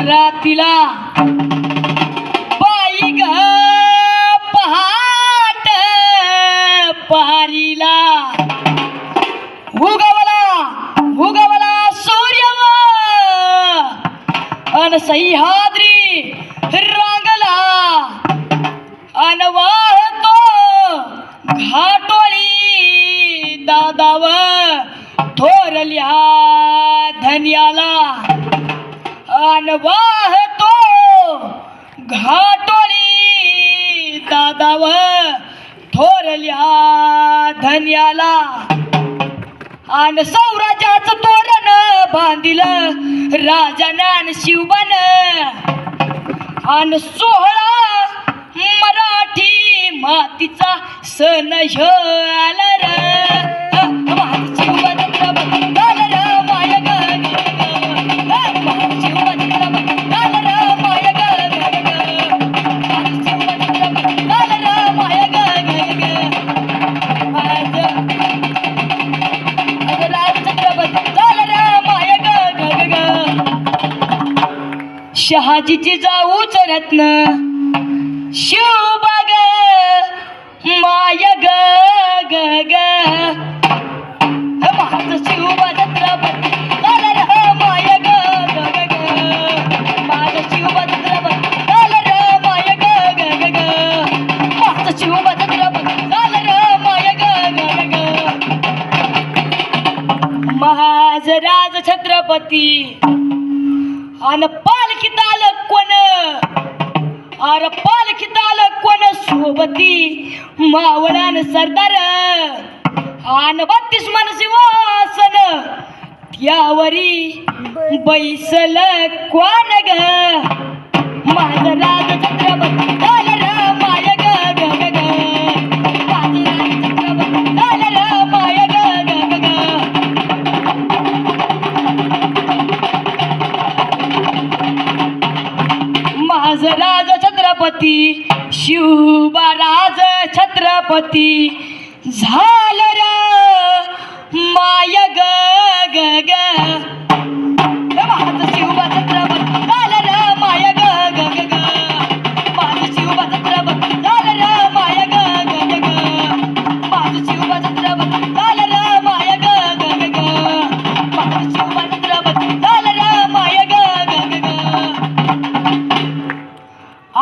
घरातीला बाई ग पहाट पहारीला उगवला सूर्य अन सह्याद्री रांगला अन वाहतो घाटोळी दादाव थोरल्या धन्याला अन वाहतो घाटोळी दादाव थोरल्या धन्याला अन सौराजाचं तोरण बांधिलं राजानं शिवबन अन 16 मराठी मातीचा सण ह्यो आला र शहाजीची जाऊच रत्न शिवबाग माय ग ग ग माझं शिवबा छत्रपती झालं र माय ग ग ग माझं शिवबा छत्रपती झालं र माय ग ग ग माझं शिवबा छत्रपती झालं र माय ग ग ग महाराज छत्रपती अन पालखीत आलं कोण अरे पालखीत आलं कोण सोबती मावळान सरदार अन 32 मनसी वासन त्यावरी बैसल कोण ग माझं राज छत्रपती झालं र माय ग ग ग ग माझं राज छत्रपती झालं र माय ग ग ग ग माझं राज छत्रपती शिवबाराज छत्रपती झालं र माय ग ग ग माझं शिवबा छत्रपती झालं र माय ग ग ग ग माझं शिवबा छत्रपती झालं र माय ग ग ग ग माझं शिवबा छत्रपती झालं र माय ग ग ग ग माझं शिवबा छत्रपती झालं र माय ग ग ग ग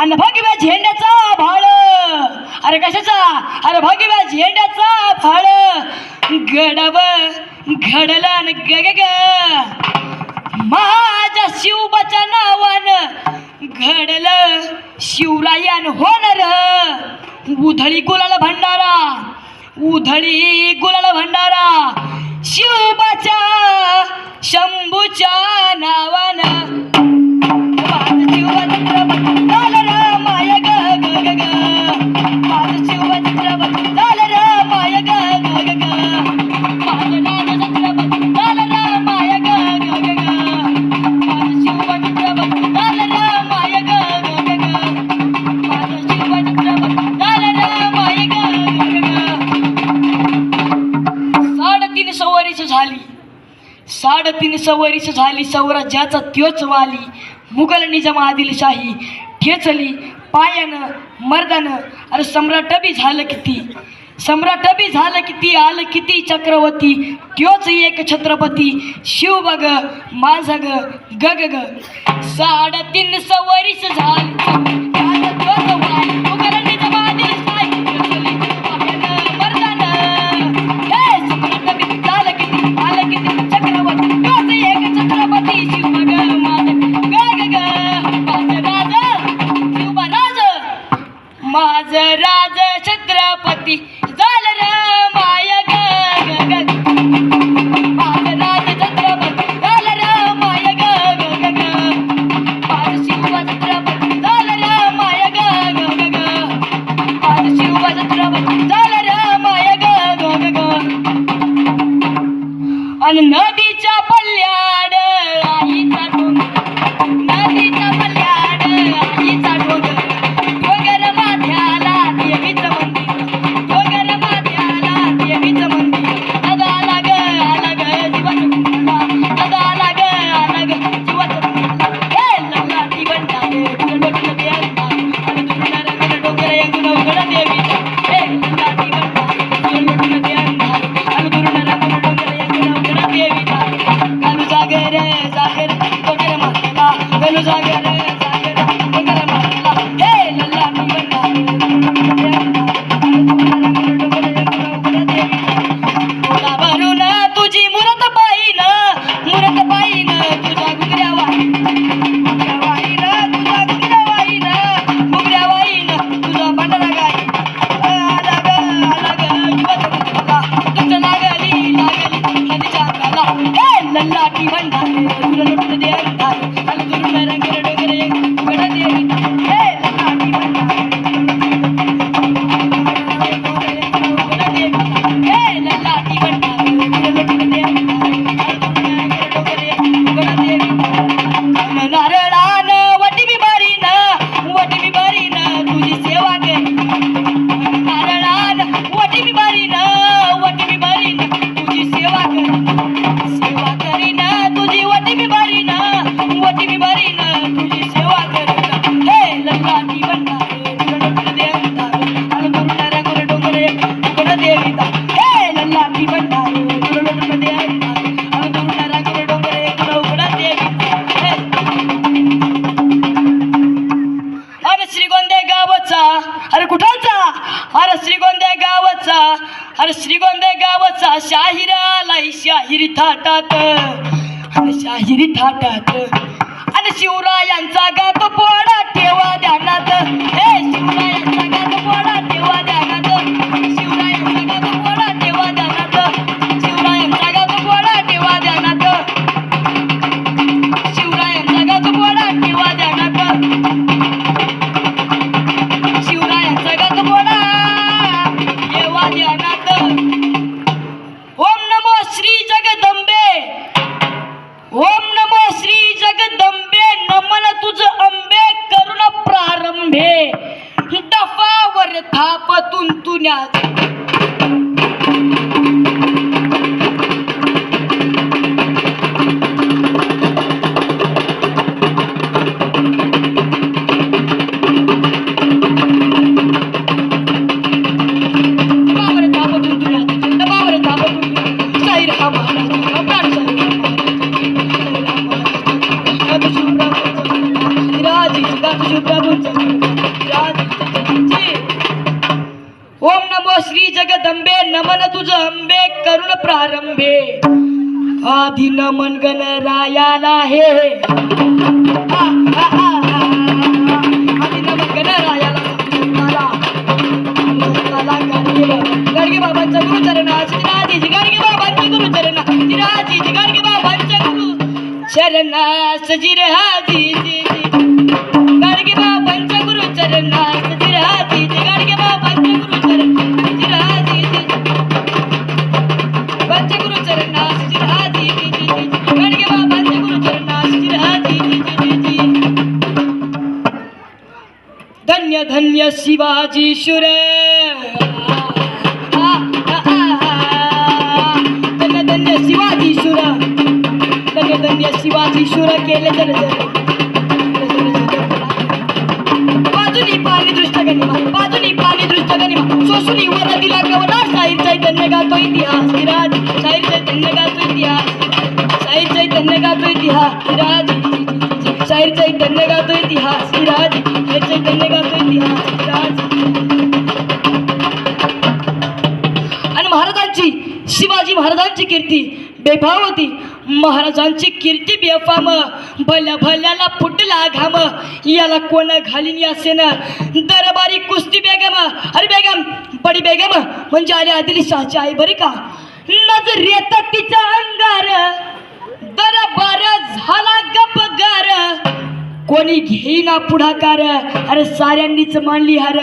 अन भगव्या झेंड्याचा भाळ अरे कशाचा अरे भगव्या झेंड्याचा भाळ गडव घडला न ग ग ग माझ्या शिवबाच्या नावानं घडलं शिवरायान होणार उधळी गुलाल भंडारा उधळी गुलाल भंडारा शिवबाच्या शंभूच्या नावानं माझं शिवबा छत्रपती झालं र माय ग ग ग ग माझं शिवबा छत्रपती झालं र माय ग ग ग ग माझं राज छत्रपती झालं र माय ग ग ग ग माझं शिवबा छत्रपती झालं र माय ग ग ग ग माझं शिवबा छत्रपती झालं र माय ग ग ग ग 3.5 वर्ष झाली 3.5 वर्ष झाली स्वराज्याचा त्योच वाली मुघल निजाम आदिलशाही ठेचली पायानं मर्दानं अरे सम्राट बी झालं किती आलं किती चक्रवर्ती त्योच एक छत्रपती शिवबा ग माझा ग ग ग ग 3.5 वर्ष झाली मुघल निजाम आदिलशाही ठेचली पायानं मर्दानं हे सम्राट बी झालं किती आलं किती चक्रवर्ती त्योच एक छत्रपती शिवबा ग माझं राज छत्रपती झालं र माय ग ग ग माझं राज छत्रपती झालं र माय ग ग ग माझं शिवबा छत्रपती झालं र माय ग ग ग माझं शिवबा छत्रपती झालं र माय ग ग ग आणि नदीच्या पल्ल्याड आईचा डोंगर नदीच्या पल्ल्याड आईचा डोंगर हे लल्लाटी भंडारे तुला लुटत दे अंधारे आणि दुरून रंगेर डोंगरे उघड देविता हे लल्लाटी भंडारे उघड देविता हे लल्लाटी भंडारे तुला लुटत दे अंधारे आणि दुरून रंगेर डोंगरे उघड देविता नारळान वटी मी बारीन तुझी सेवा करी नारळान वटी मी बारीन तुझी सेवा करीन तुझी वटी मी बारीन तुझी सेवा करीन हे लल्लाटी भंडारे तुला लुटत दे अंधारे आणि दुरून डोंगरे उघड देविता हे लल्लाटी भंडारे तुला लुटत दे अंधारे आणि दुरून डोंगरे उघड देविता अरे श्रीगोंदे गावचा अरे कुठाचा अरे श्रीगोंदे गावचा अरे श्रीगोंदे गावचा शाहीर आलाय शाहिरी थाटात आणि शिवरायांचा गातो पोळा ठेवा ध्यानात हे शिवरायांचा गातो पोळा ठेवा ध्यानात शिवरायांचा गातो पोळा ठेवा ध्यानात शिवरायांचा गातो पोळा ठेवा ध्यानात शिवरायांचा गातो पोळा ठेवा ध्यानात शिवरायांचा गातो पोळा ठेवा ध्यानात ओम नमो श्री जगदंबे ओम नमो श्री जगदंबे नमन तुझ अंबे करुण प्रारंभे दफावर थाप तुंतुण्यात ओम नमो श्री जगदंबे नमन तुझ अंबे करुण प्रारंभे आधी नमन गणरायाला हे आधी नमन गणरायाला गाडगे बाबांचा गुरुचरण गाडगे बाबांच्या गुरुचरण गाडगे बाबांच्या गुरुचरण सजीर हाजी गाडगे बाबांच्या गुरुचरण सजीर हाजी गाडगे बाबांच्या गुरुचरण सजीर हाजी बाबांच्या गुरुचरण सजीर हाजी गाडगे बाबांच्या गुरुचरण सजीर हाजी धन्य धन्य शिवाजी शुर धन्य धन्य शिवाजी शुर धन्य धन्य शिवाजी शुर केले जर बाजूनी पाणी दृष्ट गनिमा सोसुनी वर दिला गवना शाहीर चैतन्य गातो इतिहास विराज शाहीर चैतन्य गातो इतिहास शाहीर चैतन्य गातो इतिहास विराज शाहीर चैतन्य गातो इतिहास विराज शाहीर चैतन्य गातो इतिहास विराज आणि महाराजांची शिवाजी महाराजांची कीर्ती बेभाव होती महाराजांची कीर्ती बेफाम भल्या भल्याला फुटला घाम याला कोण घालीन या सेन दरबारी कुस्ती बेगम अरे बेगम बडी बेगम म्हणजे आली आदिलशाहची आई बरी का नजर येतात तिचा अंगार दरबार झाला गपगार कोणी घेईना पुढाकार अरे साऱ्यांनीच मानली हार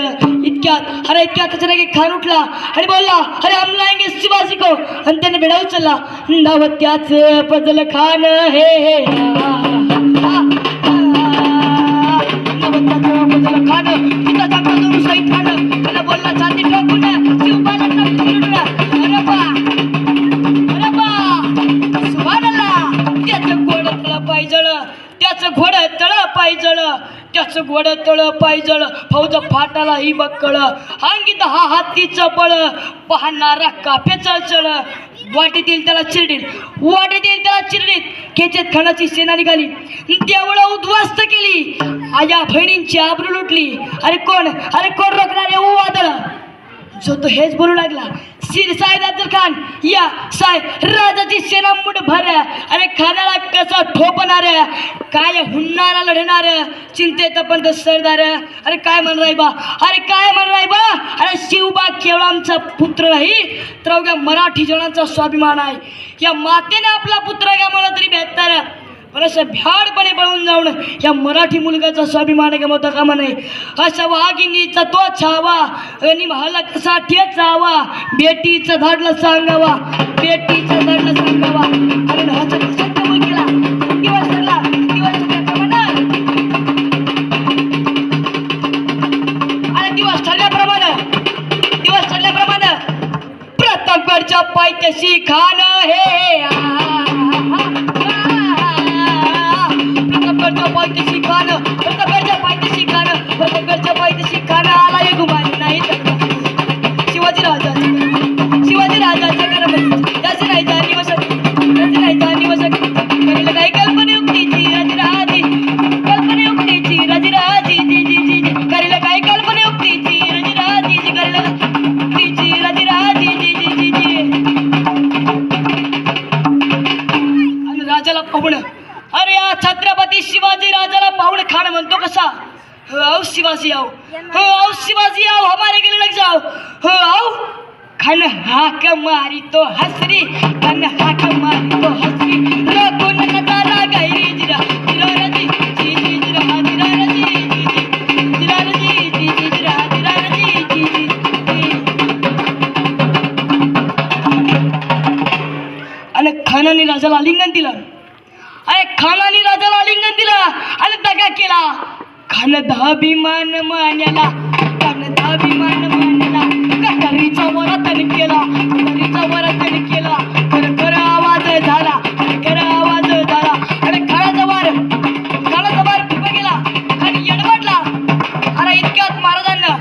इतक्यात अचानक खान उठला आणि बोलला अरे हम लाएंगे शिवाजी को आणि त्याने बेडा उचलला नाव त्याच फजल खान हे हे फजल खान तिचा चांगला जोरू शहीद खान त्याला बोलला छाती ठोकून शिवबाला टाकून अरे बा सुभानअल्लाह त्याचं घोड तळ पायजळ त्याचं घोड तळ पायजळ फौज फाटाला ही बक्कळ अंगी 10 हातीचं बळ पाहणारा काफे चळचळ वाटेतील त्याला चिरडीत खेचेत खानाची सेना निघाली देवळं उद्ध्वस्त केली आया बहिणींची आबरू लुटली अरे कोण रोखणारे वादळ जो तो हेच बोलू लागला, शिरसाहेब अफजल खान या साय राजाची सेना मुठ भर, अरे खानाला कसा ठोपणार, काय हुन्नारा लढणार, चिंतेत पण सरदार, अरे काय म्हणराय बा, अरे काय म्हणराय बा, अरे शिवबा केवळ आमचा पुत्र नाही तर अवघ्या मराठी जनांचा स्वाभिमान आहे. या मातेने आपला पुत्र गमावला तरी बेहतर, पण असं भ्याडपणे पळून जाऊन या मराठी मुलगाचा स्वाभिमान गमावता कामा नये. अशा वाघिणीचा तो छावा आणि मला कसा ठेच जावा, बेटीचं धाडलं सांगावा, बेटीचं धाडलं सांगावा. आणि ह्याचा कसा कबूल केला दिवस ठरला, दिवस ठरल्याप्रमाणे दिवस ठरल्याप्रमाणे प्रतापगडच्या पायथ्याशी खान हे पायथ्याशी खान, प्रतापगडच्या पायथ्याशी खान, प्रतापगडच्या पायथ्याशी खान आला एक गुमान नाही शिवाजी राजाच्या घरामध्ये त्याचे राहायचा निवसक, त्याचे राहायचा निवसक करेल काही कल्पनेयुक्तीची रजराजी, कल्पनेयुक्तीची रजराजी जी जी जी जी करेल काही कल्पनेयुक्तीची रजराजी जी करेल तिची रजराजी जी जी जी जी. आणि राजाला पाहुणं, अरे या छत्रपती शिवाजी राजाला पाहुण खान म्हणतो कसा, आओ शिवाजी आओ, आओ शिवाजी आओ, हमारे गले लग जाओ, आओ. खान हाक मारी तो हसरी, खान हाक मारी तो हसरी, रघुन नजारा गैरी जिरा जिरा रजी जी जी जिरा जिरा रजी जी जी जिरा रजी जी जी जिरा जिरा रजी जी जी. आणि खानाने राजाला आलिंगन दिलं, अरे खानाने राजाला आलिंगन दिलं आणि दगा केला. खान धाभिमान मान्याला, खान धाभिमान मान्याला, कटरीचा वरातन केला, कटरीचा वरातन केला. खर आवाज झाला, खर आवाज झाला. आणि खानाचा वार फुका गेला आणि येडवाटला. अरे इतक्यात महाराजांना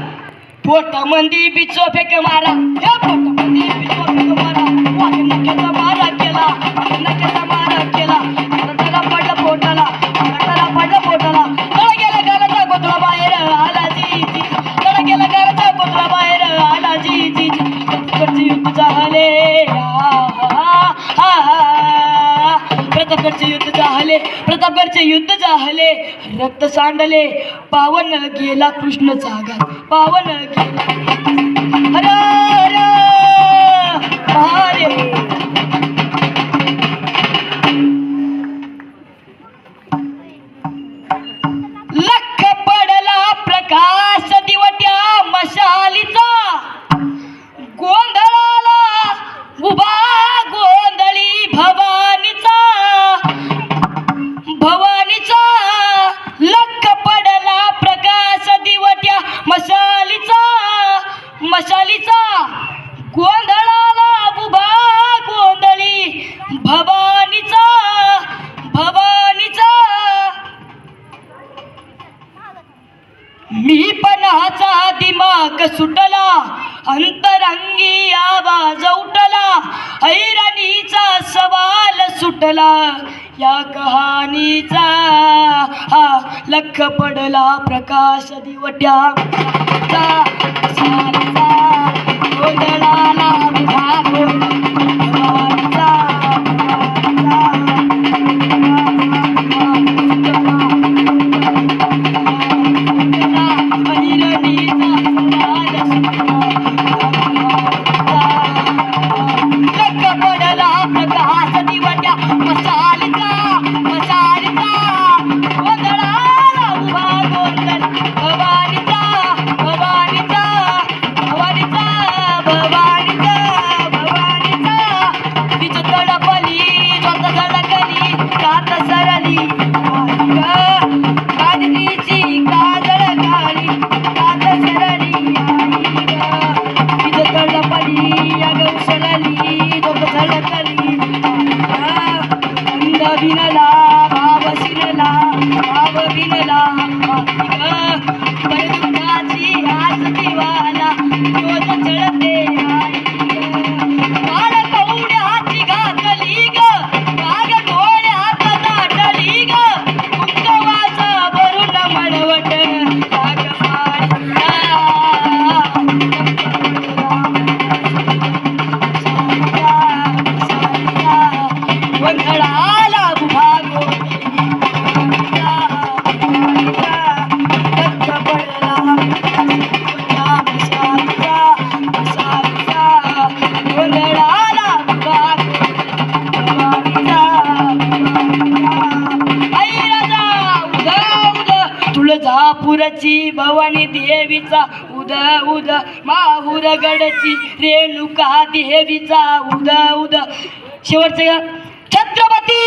पोटामध्ये बिचो फेक मारा, हे पोटामध्ये बिचो फेक मारा, वाघ नक्याचा मारा केला, नक्याचा मारा केला. पडला पोटाला, पडला पोटाला, तळ गेला गालाचा कोथळा बाहेर आला जी जी, तळ गेला गालाचा कोथळा बाहेर आला जी जी जी. प्रतापगडचे युद्ध झाले, प्रतापगडचे युद्ध झाले, प्रतापगडचे युद्ध झाले, रक्त सांडले, पावन गेला कृष्णचा घात, पावन गेला. हर हर लख पडला प्रकाश दिवट्या मशालीचा, गोंधळाला उभा गोंधळी भवानीचा, भवानीचा. लख पडला प्रकाश दिवट्या मशालीचा, मशालीचा, गोंधळाला उभा गोंधळी भवानीचा, भवानीचा. मी पणाचा दिमाग सुटला, अंतरंगी आवाज उठला, ऐराणीचा सवाल सुटला या कहाणीचा. हा लख पडला प्रकाश दिवट्या गोंधळाला उभा भवानीचा, विनला भाव शिरला भाव विनला दुःखाची आस दिवाला रोज चढते आई काळ कवड्याची घातली ग काग डोळ्यात दाटली ग कुंकवाचा भरून मळवट गोंधळाला उभारो तुळजापूरची भवानी देवीचा उद उद माहुरगडची रेणुका देवीचा उद उद शेवटचं छत्रपती